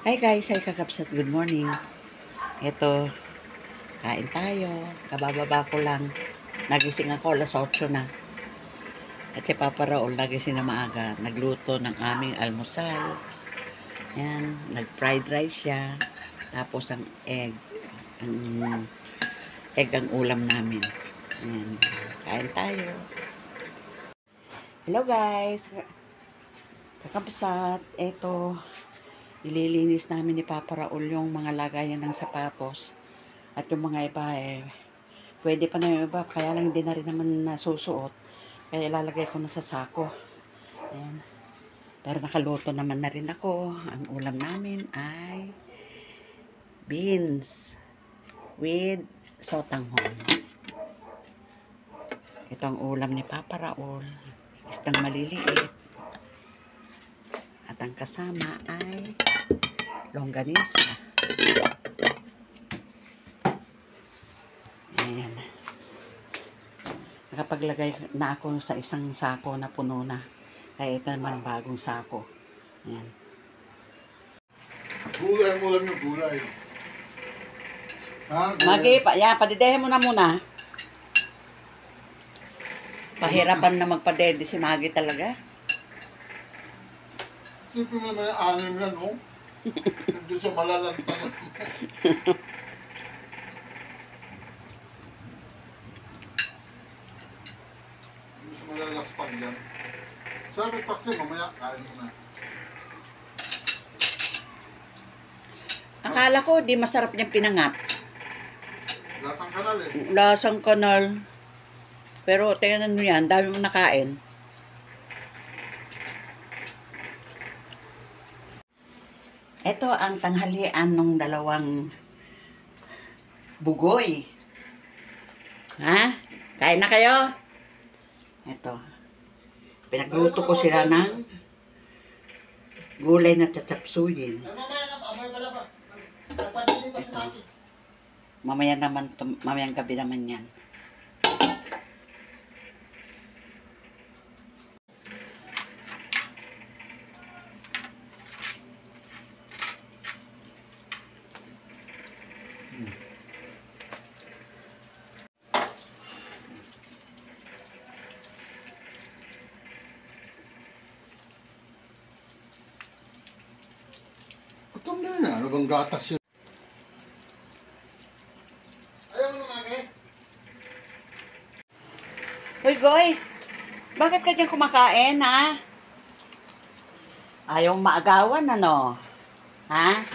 Hi guys, hi kakapsat, good morning. Ito, kain tayo. Kabababa ko lang. Nagising ako, alas 8 na. At si Papa Raul, nagising na maaga. Nagluto ng aming almusal. Yan, nag-fried rice siya. Tapos ang egg. Ang egg ang ulam namin. Yan, kain tayo. Hello guys, kakapsat. Ito, ililinis namin ni Papa Raul yung mga lagayan ng sapatos at yung mga iba pwede pa na yung iba, kaya lang hindi na rin naman nasusuot, kaya ilalagay ko na sa sako. Ayan. Pero nakaluto naman na rin ako. Ang ulam namin ay beans with sotanghon. Ito ang ulam ni Papa Raul, isdang maliliit. At ang kasama ay longganisa. Ayan. Nakapaglagay na ako sa isang sako na puno na. Kaya ito naman bagong sako. Ayan. Gulay ang ulam yung gulay. Magi, padidehin mo na muna. Pahirapan na magpadede si Magi talaga. Ito naman yung anim yan, no? Hindi sa malalantan. Hindi sa malalaspag yan. Sabi pakti, mamaya kain mo na. Akala ko di masarap niyang pinangat. Lasang kanal eh. Lasang kanal. Pero tingnan mo yan, dami mo nakain. Ito ang tanghalian ng dalawang bugoy. Ha? Kain na kayo? Ito. Pinagluto ko sila ng gulay na tsatapsuyin. Ito. Mamaya naman, mamayang gabi naman yan. Gutom na yan. Ano bang gatas yun? Ayaw mo naman eh. Hoy, Goy! Bakit ka dyan kumakain, ha? Ayaw maagawan, ano? Ha?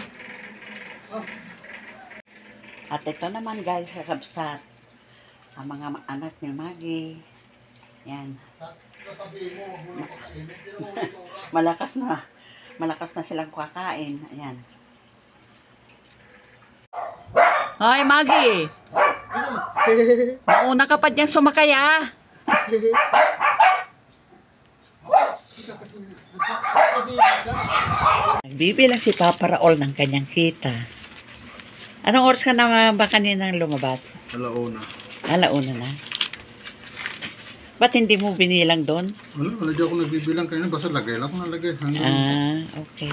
At ito naman, guys, kakabsat. Ang mga anak ni Maggie. Yan. Sasabihin mo, huwag mo na pakainit. Hindi mo itsura. Malakas na silang kakain. Ayan. Hoy, Maggie! Mauna ka pa dyan sumakay, ah! Nagbibilang si Papa Raul ng kanyang kita. Anong oras ka na ba kaninang lumabas? Alauna. Alauna na. Ba't hindi mo binilang doon? Wala di ako nagbibilang kayo. Basta lagay lang ako nalagay. Okay.